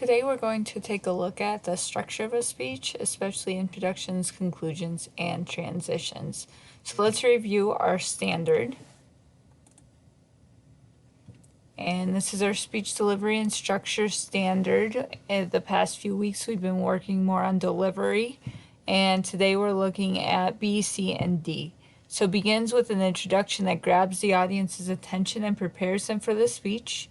Today we're going to take a look at the structure of a speech, especially introductions, conclusions, and transitions. So let's review our standard. And this is our speech delivery and structure standard. In the past few weeks we've been working more on delivery, and today we're looking at B, C, and D. So it begins with an introduction that grabs the audience's attention and prepares them for the speech.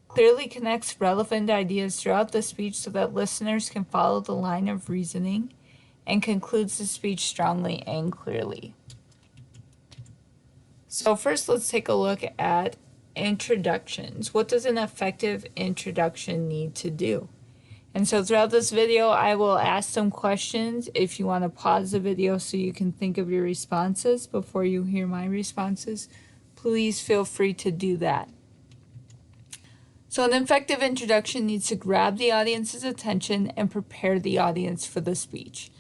Clearly connects relevant ideas throughout the speech so that listeners can follow the line of reasoning, and concludes the speech strongly and clearly. So first let's take a look at introductions. What does an effective introduction need to do? And so throughout this video I will ask some questions. If you want to pause the video so you can think of your responses before you hear my responses, please feel free to do that. So an effective introduction needs to grab the audience's attention and prepare the audience for the speech.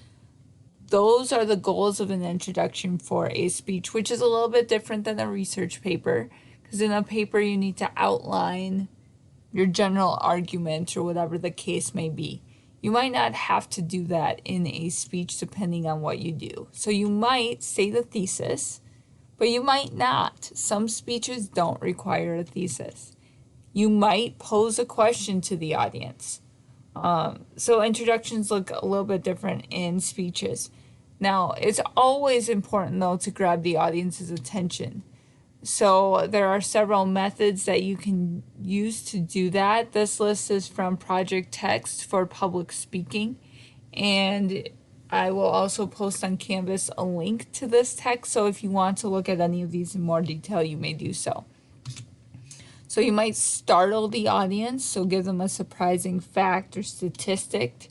Those are the goals of an introduction for a speech, which is a little bit different than a research paper, because in a paper you need to outline your general argument or whatever the case may be. You might not have to do that in a speech depending on what you do. So you might say the thesis, but you might not. Some speeches don't require a thesis. You might pose a question to the audience. So introductions look a little bit different in speeches. Now, it's always important, though, to grab the audience's attention. So there are several methods that you can use to do that. This list is from Project Text for public speaking. And I will also post on Canvas a link to this text. So if you want to look at any of these in more detail, you may do so. So you might startle the audience, so give them a surprising fact or statistic.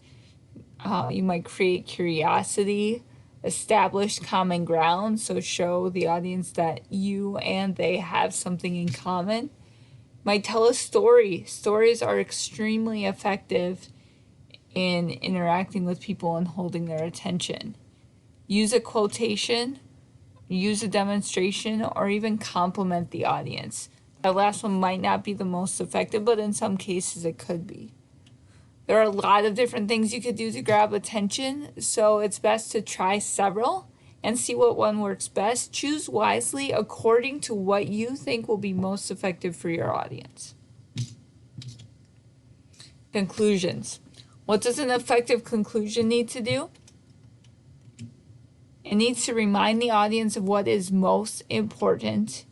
You might create curiosity, establish common ground, so show the audience that you and they have something in common. Might tell a story. Stories are extremely effective in interacting with people and holding their attention. Use a quotation, use a demonstration, or even compliment the audience. That last one might not be the most effective, but in some cases it could be. There are a lot of different things you could do to grab attention, so it's best to try several and see what one works best. Choose wisely according to what you think will be most effective for your audience. Conclusions. What does an effective conclusion need to do? It needs to remind the audience of what is most important,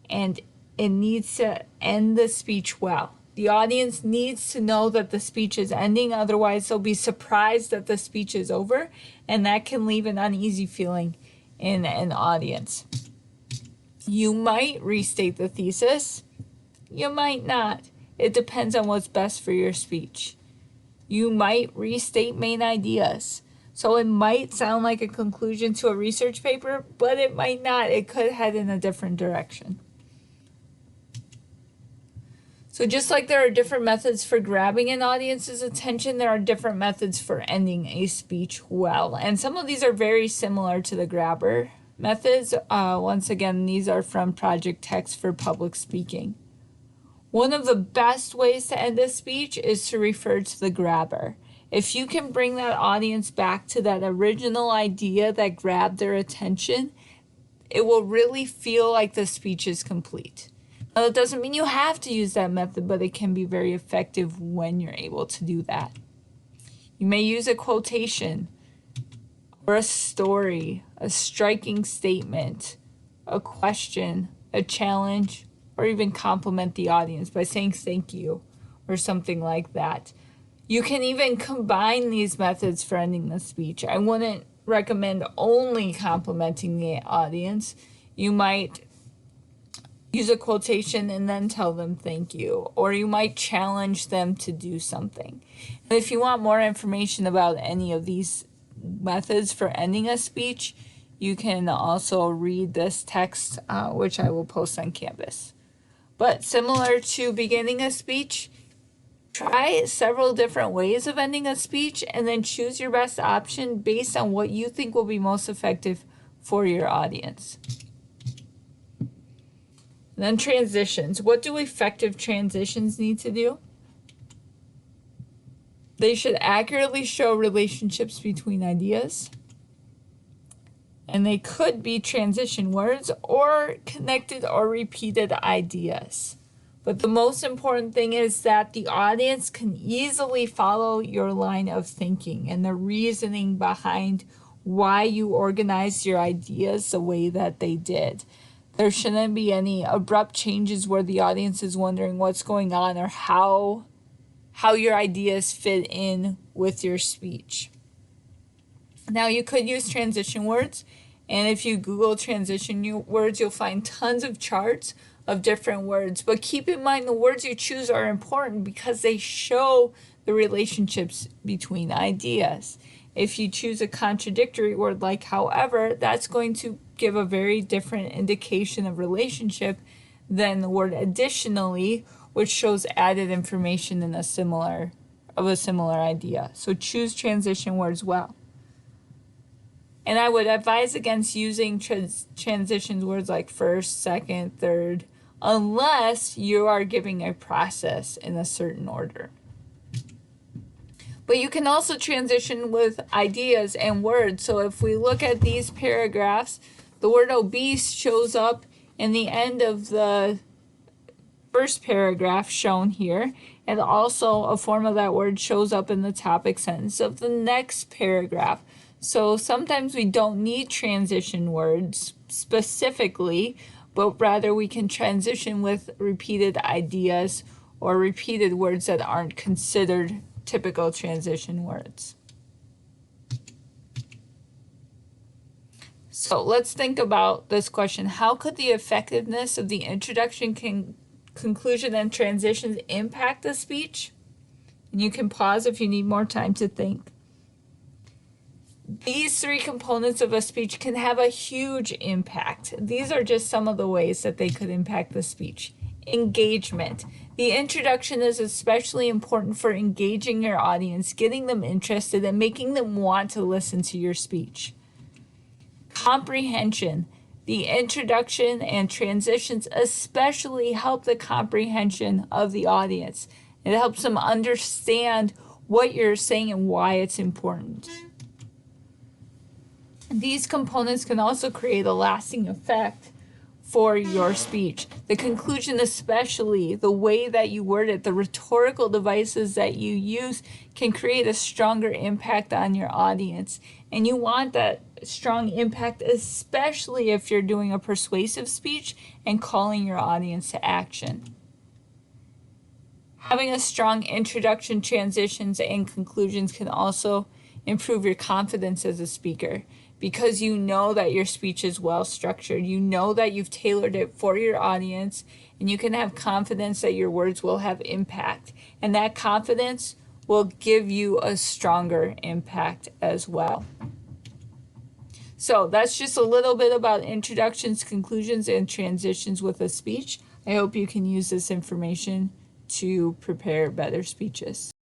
and it needs to end the speech well. The audience needs to know that the speech is ending, otherwise they'll be surprised that the speech is over, and that can leave an uneasy feeling in an audience. You might restate the thesis, you might not. It depends on what's best for your speech. You might restate main ideas. So it might sound like a conclusion to a research paper, but it might not. It could head in a different direction. So just like there are different methods for grabbing an audience's attention, there are different methods for ending a speech well. And some of these are very similar to the grabber methods. Once again, these are from Project Text for public speaking. One of the best ways to end a speech is to refer to the grabber. If you can bring that audience back to that original idea that grabbed their attention, it will really feel like the speech is complete. Now, that doesn't mean you have to use that method, but it can be very effective when you're able to do that. You may use a quotation or a story, a striking statement, a question, a challenge, or even compliment the audience by saying thank you or something like that. You can even combine these methods for ending the speech. I wouldn't recommend only complimenting the audience. You might use a quotation and then tell them thank you, or you might challenge them to do something. And if you want more information about any of these methods for ending a speech, you can also read this text, which I will post on Canvas. But similar to beginning a speech, try several different ways of ending a speech and then choose your best option based on what you think will be most effective for your audience. And then transitions. What do effective transitions need to do? They should accurately show relationships between ideas. And they could be transition words or connected or repeated ideas. But the most important thing is that the audience can easily follow your line of thinking and the reasoning behind why you organized your ideas the way that they did. There shouldn't be any abrupt changes where the audience is wondering what's going on or how your ideas fit in with your speech. Now, you could use transition words, and if you Google transition words, you'll find tons of charts of different words. But keep in mind the words you choose are important because they show the relationships between ideas. If you choose a contradictory word like however, that's going to give a very different indication of relationship than the word additionally, which shows added information in a similar idea. So choose transition words well. And I would advise against using transitions words like first, second, third, unless you are giving a process in a certain order. But you can also transition with ideas and words. So if we look at these paragraphs, the word obese shows up in the end of the first paragraph shown here, and also a form of that word shows up in the topic sentence of the next paragraph. So sometimes we don't need transition words specifically, but rather we can transition with repeated ideas or repeated words that aren't considered typical transition words. So let's think about this question. How could the effectiveness of the introduction, conclusion, and transitions impact the speech? And you can pause if you need more time to think. These three components of a speech can have a huge impact. These are just some of the ways that they could impact the speech. Engagement. The introduction is especially important for engaging your audience, getting them interested, and making them want to listen to your speech. Comprehension. The introduction and transitions especially help the comprehension of the audience. It helps them understand what you're saying and why it's important. These components can also create a lasting effect for your speech. The conclusion, especially the way that you word it, the rhetorical devices that you use can create a stronger impact on your audience. And you want that strong impact, especially if you're doing a persuasive speech and calling your audience to action. Having a strong introduction, transitions, and conclusions can also improve your confidence as a speaker, because you know that your speech is well structured. You know that you've tailored it for your audience, and you can have confidence that your words will have impact. And that confidence will give you a stronger impact as well. So that's just a little bit about introductions, conclusions, and transitions with a speech. I hope you can use this information to prepare better speeches.